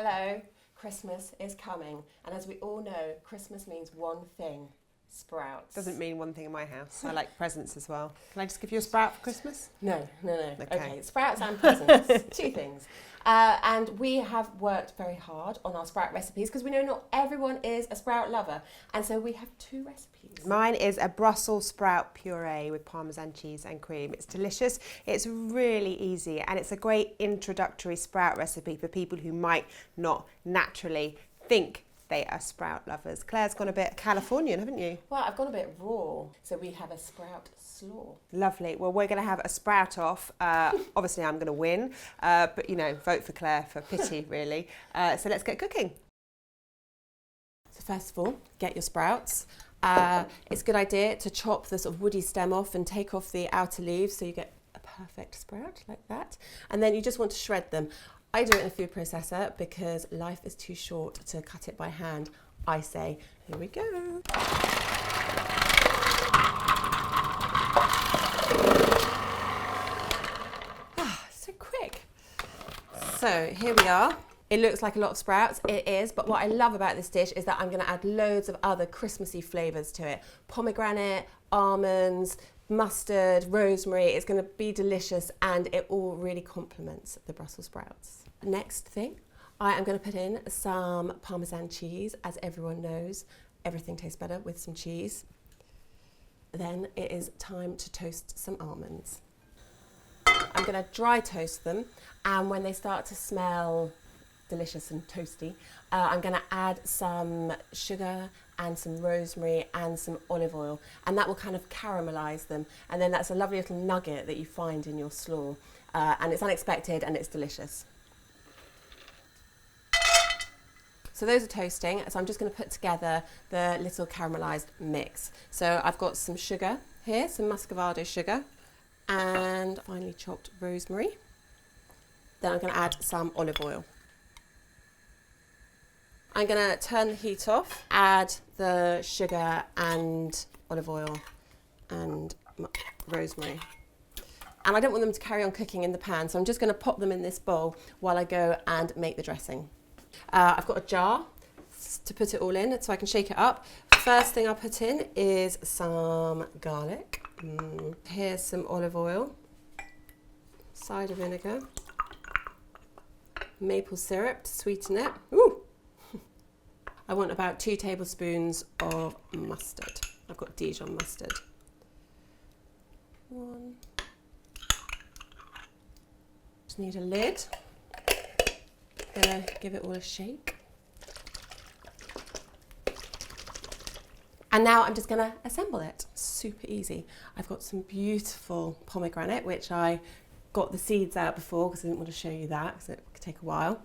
Hello, Christmas is coming, and as we all know, Christmas means one thing: sprouts. Doesn't mean one thing in my house. I like presents as well. Can I just give you a sprout for Christmas? No. Okay. Okay, sprouts and presents, two things. And we have worked very hard on our sprout recipes because we know not everyone is a sprout lover, and so we have two recipes. Mine is a Brussel sprout puree with Parmesan cheese and cream. It's delicious, it's really easy, and it's a great introductory sprout recipe for people who might not naturally think they are sprout lovers. Claire's gone a bit Californian, haven't you? Well, I've gone a bit raw, so we have a sprout slaw. Lovely. Well, we're going to have a sprout off. Obviously, I'm going to win, but you know, vote for Claire for pity, really. So let's get cooking. So first of all, get your sprouts. It's a good idea to chop the sort of woody stem off and take off the outer leaves so you get a perfect sprout like that. And then you just want to shred them. I do it in a food processor because life is too short to cut it by hand. I say, here we go. So quick. So here we are. It looks like a lot of sprouts, it is, but what I love about this dish is that I'm gonna add loads of other Christmassy flavours to it. Pomegranate, almonds, mustard, rosemary. It's gonna be delicious and it all really complements the Brussels sprouts. Next thing, I am gonna put in some Parmesan cheese. As everyone knows, everything tastes better with some cheese. Then it is time to toast some almonds. I'm gonna dry toast them, and when they start to smell delicious and toasty, I'm going to add some sugar and some rosemary and some olive oil, and that will kind of caramelize them, and then that's a lovely little nugget that you find in your slaw, and it's unexpected and it's delicious. So those are toasting, so I'm just going to put together the little caramelized mix. So I've got some sugar here, some muscovado sugar, and finely chopped rosemary. Then I'm going to add some olive oil. I'm going to turn the heat off, add the sugar and olive oil and rosemary. And I don't want them to carry on cooking in the pan, so I'm just going to pop them in this bowl while I go and make the dressing. I've got a jar to put it all in so I can shake it up. First thing I put in is some garlic. Here's some olive oil, cider vinegar, maple syrup to sweeten it. Ooh! I want about 2 tablespoons of mustard. I've got Dijon mustard. 1. Just need a lid. Gonna give it all a shake. And now I'm just gonna assemble it. Super easy. I've got some beautiful pomegranate, which I got the seeds out before because I didn't want to show you that because it could take a while.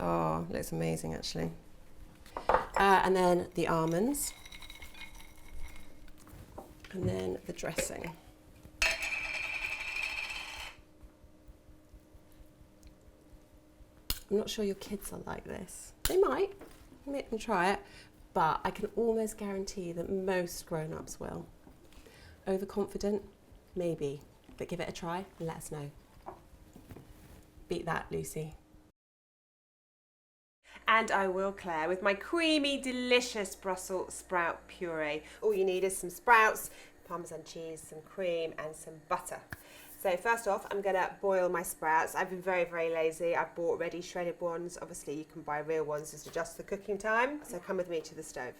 Oh, it looks amazing actually. And then the almonds, and then the dressing. I'm not sure your kids are like this. They might. Make them try it, but I can almost guarantee that most grown-ups will. Overconfident? Maybe, but give it a try and let us know. Beat that, Lucy. And I will, Claire, with my creamy, delicious Brussels sprout puree. All you need is some sprouts, Parmesan cheese, some cream, and some butter. So first off, I'm going to boil my sprouts. I've been very, very lazy. I've bought ready shredded ones. Obviously, you can buy real ones just adjust the cooking time. So come with me to the stove.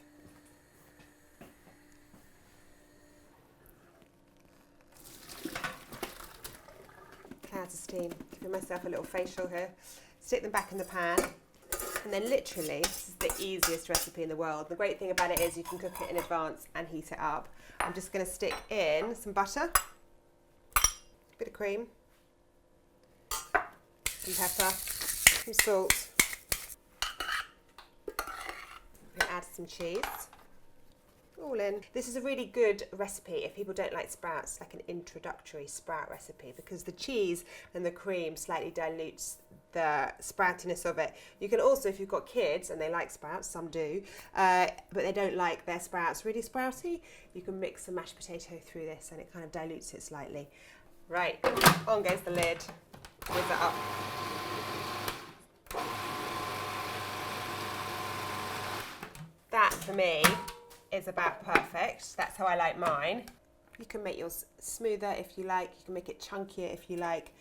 Clouds of steam. Giving myself a little facial here. Stick them back in the pan. And then literally, this is the easiest recipe in the world. The great thing about it is you can cook it in advance and heat it up. I'm just going to stick in some butter, a bit of cream, some pepper, some salt, and add some cheese. All in. This is a really good recipe if people don't like sprouts, like an introductory sprout recipe, because the cheese and the cream slightly dilutes the sproutiness of it. You can also, if you've got kids and they like sprouts, some do, but they don't like their sprouts really sprouty, you can mix some mashed potato through this and it kind of dilutes it slightly. Right, on goes the lid, whip it up. for me is about perfect. That's how I like mine. You can make yours smoother if you like. You can make it chunkier if you like.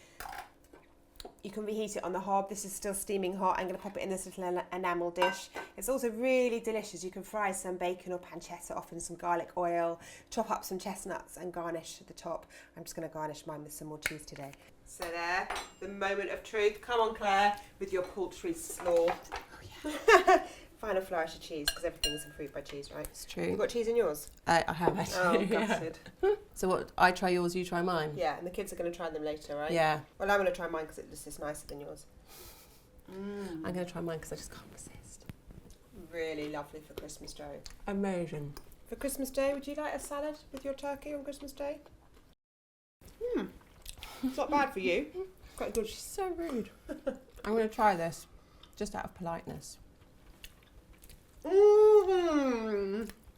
You can reheat it on the hob. This is still steaming hot. I'm going to pop it in this little enamel dish. It's also really delicious. You can fry some bacon or pancetta off in some garlic oil, chop up some chestnuts and garnish at the top. I'm just going to garnish mine with some more cheese today. So there, the moment of truth. Come on, Claire, with your poultry slaw. Oh, yeah. Final flourish of cheese, because everything's improved by cheese, right? It's true. You've got cheese in yours? I have actually. Oh, gutted. So what, I try yours, you try mine? Yeah, and the kids are going to try them later, right? Yeah. Well, I'm going to try mine because it just is nicer than yours. I'm going to try mine because I just can't resist. Really lovely for Christmas Day. Amazing. For Christmas Day, would you like a salad with your turkey on Christmas Day? It's not bad for you. Quite good. She's so rude. I'm going to try this, just out of politeness.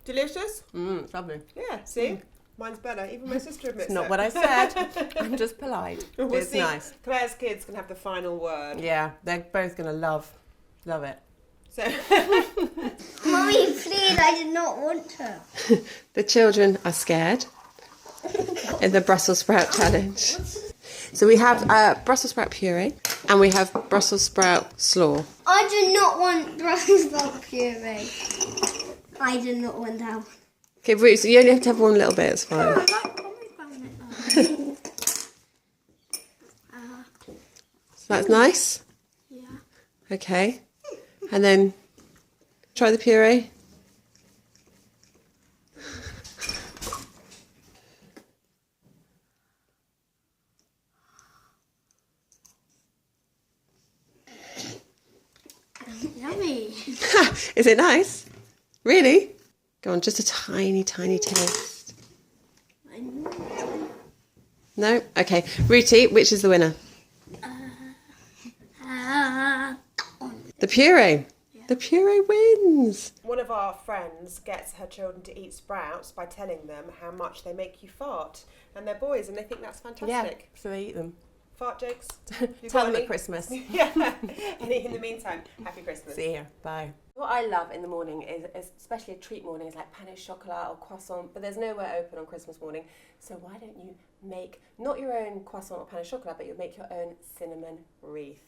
Delicious? It's lovely. Yeah, see? Mine's better. Even my sister admits It's not it. what I said. I'm just polite. We'll It's see. nice. Claire's kids can have the final word. Yeah, they're both going to love it. So Mommy, please, I did not want to. The children are scared in the Brussels sprout challenge. So we have Brussels sprout puree and we have Brussels sprout slaw. I do not want Brussels sprout puree. I do not want that one. Okay, Bruce, you only have to have one little bit, it's fine. I like pomegranate. So that's nice. Yeah. Okay. And then try the puree. Yummy. Is it nice? Really? Go on, just a tiny, tiny taste. No? Okay. Ruti, which is the winner? The puree. Yeah. The puree wins. one of our friends gets her children to eat sprouts by telling them how much they make you fart. And they're boys and they think that's fantastic. So they eat them. Fart jokes? You Tell got them any? at Christmas. Yeah. And in the meantime, happy Christmas. See you. Bye. What I love in the morning is especially a treat morning, is like pain au chocolat or croissant, but there's nowhere open on Christmas morning. So why don't you make not your own croissant or pain au chocolat, but you'll make your own cinnamon wreath.